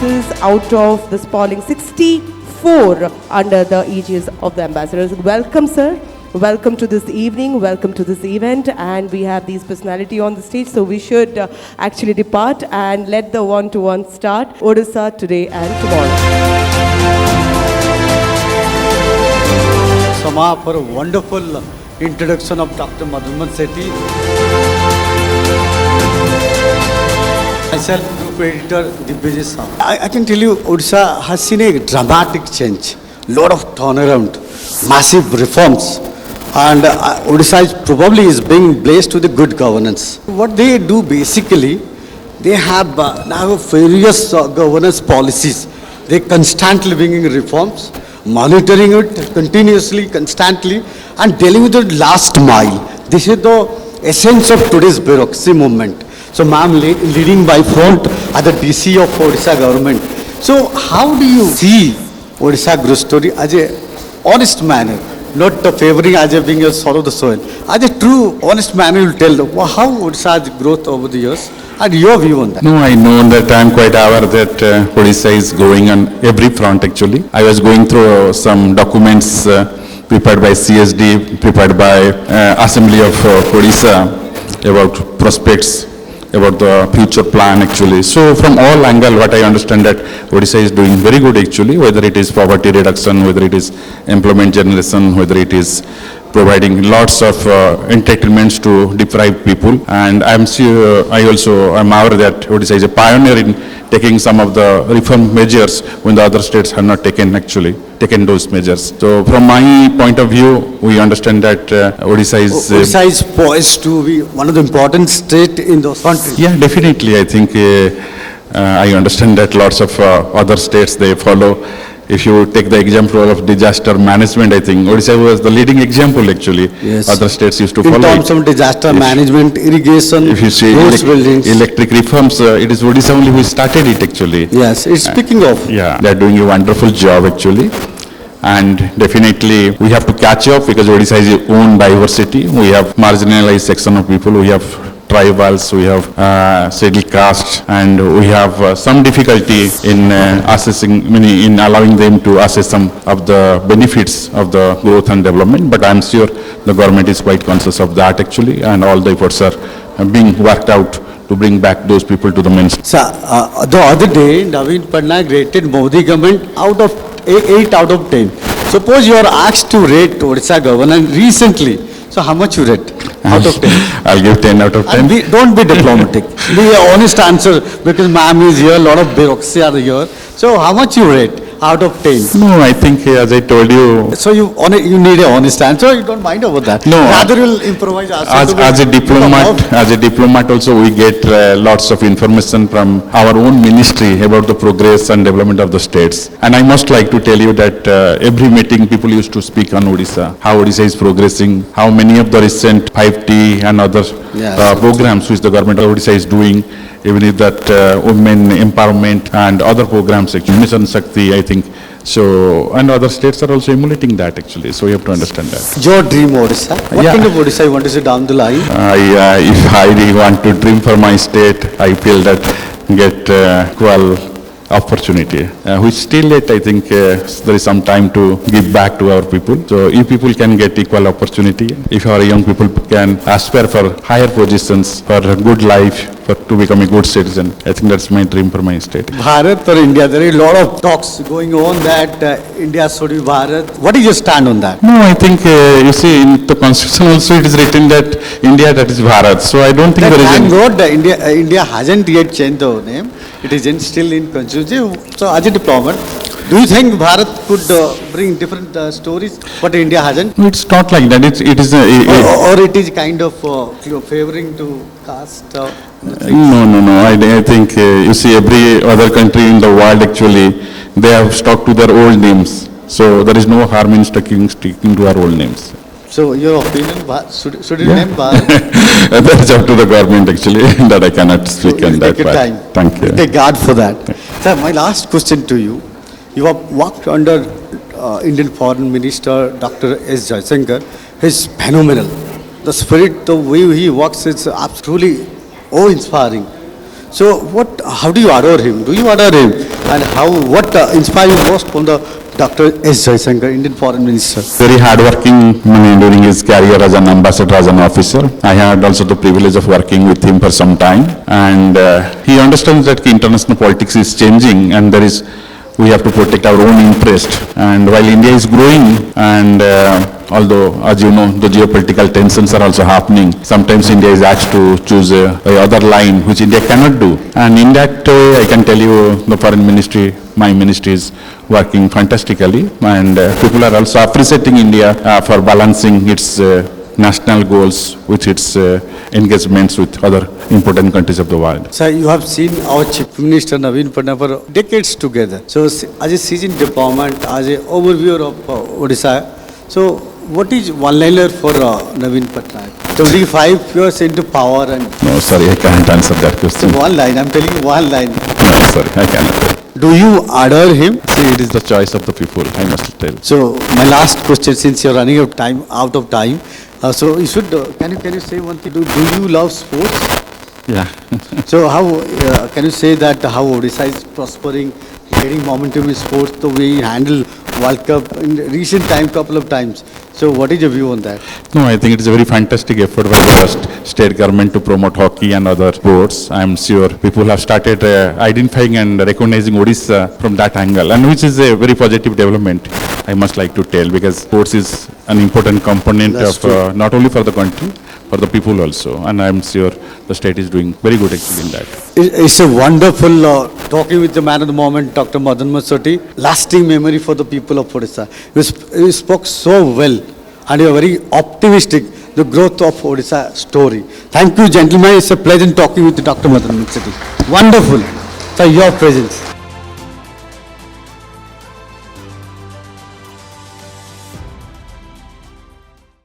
cases out of the sprawling 64 under the aegis of the ambassadors. Welcome, sir. Welcome to this evening, welcome to this event, and we have these personality on the stage, so we should actually depart and let the one-to-one start. Odisha, today and tomorrow. Sama, for a wonderful introduction of Dr. Madan Mohan Sethi. Myself, Group Editor, Divyajit Sahu. I can tell you, Odisha has seen a dramatic change, lot of turnaround, massive reforms. And Odisha is being blessed with the good governance. What they do basically, they have now various governance policies. They constantly bringing reforms, monitoring it continuously, constantly, and dealing with the last mile. This is the essence of today's bureaucracy movement. So, ma'am, leading by front as the DC of Odisha government. So, how do you see Odisha growth story as a honest manner? Not favoring as a being a sorrow of the soil. As a true, honest man, you will tell how Odisha has growth over the years and your view on that. No, I know that I am quite aware that Odisha is growing on every front actually. I was going through some documents prepared by CSD, prepared by Assembly of Odisha about prospects, about the future plan actually. So from all angle what I understand that Odisha is doing very good actually, whether it is poverty reduction, whether it is employment generation, whether it is providing lots of entertainments to deprived people. And I am aware that Odisha is a pioneer in taking some of the reform measures when the other states have not taken those measures. So from my point of view, we understand that Odisha is poised to be one of the important states in the country. Yeah, definitely. I think I understand that lots of other states, they follow. If you take the example of disaster management, I think Odisha was the leading example actually. Yes. Other states used to follow. In terms of disaster management, irrigation, if you see buildings. Electric reforms, it is Odisha only who started it actually. Yes, it's speaking of. Yeah, they're doing a wonderful job actually. And definitely we have to catch up because Odisha is its own diversity. We have marginalized section of people, we have tribals, we have scheduled castes, and we have some difficulty in in allowing them to assess some of the benefits of the growth and development. But I'm sure the government is quite conscious of that actually, and all the efforts are being worked out to bring back those people to the mainstream. Sir, the other day, Naveen Patnaik rated Modi government out of 8 out of 10. Suppose you are asked to rate Odisha government recently. So how much you rate out of 10? I'll give 10 out of 10. And don't be diplomatic. Be an honest answer because ma'am is here, a lot of bureaucracy are here. So how much you rate out of 10? No, I think as I told you. So you need an honest answer. You don't mind about that. No. Rather you'll improvise. As a diplomat also we get lots of information from our own ministry about the progress and development of the states. And I must like to tell you that every meeting people used to speak on Odisha, how Odisha is progressing, how many of the recent 5T and other programs which the government of Odisha is doing, even if that women empowerment and other programs, actually, Mission Shakti, I think. So, and other states are also emulating that actually. So, you have to understand that. Your dream Odisha? What kind of Odisha you want to see down the line? If I really want to dream for my state, I feel that get equal opportunity, which still yet I think there is some time to give back to our people. So if people can get equal opportunity, if our young people can aspire for higher positions, for a good life, to become a good citizen, I think that's my dream for my state. Bharat or India, there are a lot of talks going on that India should be Bharat. What is your stand on that? No, I think you see in the constitution also it is written that India, that is Bharat. So I don't think there is any... Thank God India hasn't yet changed the name. It is still in constitution. So as a diplomat, do you think Bharat could bring different stories, but India hasn't? No, it's not like that. It is or it is kind of favoring to caste? No. I think you see every other country in the world actually, they have stuck to their old names. So there is no harm in sticking to our old names. So your opinion, should it name Bharat? That is up to the government actually, that I cannot speak on that part. Time. Thank you. Thank God for that. Sir, my last question to you. You have worked under Indian Foreign Minister Dr. S. Jaishankar. He's phenomenal. The spirit, the way he works is absolutely awe-inspiring. So how do you adore him? Do you adore him? And what inspired you most from the Dr. S. Jaishankar, Indian Foreign Minister? Very hardworking during his career as an ambassador, as an officer. I had also the privilege of working with him for some time. And he understands that international politics is changing and we have to protect our own interest. And while India is growing and although, as you know, the geopolitical tensions are also happening, sometimes India is asked to choose a other line which India cannot do. And in that way, I can tell you the foreign ministry, my ministry is working fantastically, and people are also appreciating India for balancing its national goals with its engagements with other important countries of the world. Sir, you have seen our Chief Minister Naveen Patnaik for decades together. So, as a seasoned diplomat, as an overviewer of Odisha, so what is one-liner for Naveen Patnaik? 25 years into power and... No, sorry, I can't answer that question. So one line, I'm telling you one line. No, sorry, I cannot. Do you adore him? See, it is the choice of the people, I must tell. So my last question, since you're running out of time, so you should, can you say one thing? Do you love sports? Yeah. So how, can you say that how Odisha is prospering, getting momentum in sports, the way you handle World Cup in recent time, couple of times. So what is your view on that? No, I think it's a very fantastic effort by the state government to promote hockey and other sports. I am sure people have started identifying and recognizing Odisha from that angle, and which is a very positive development, I must like to tell, because sports is an important component That's of not only for the country, for the people also, and I am sure the state is doing very good actually in that. It's a wonderful talking with the man of the moment, Dr. Madan Mohan Sethi. Lasting memory for the people of Odisha. You spoke so well and you are very optimistic, the growth of Odisha story. Thank you, gentlemen. It's a pleasure talking with Dr. Madan Mohan Sethi. Wonderful for your presence.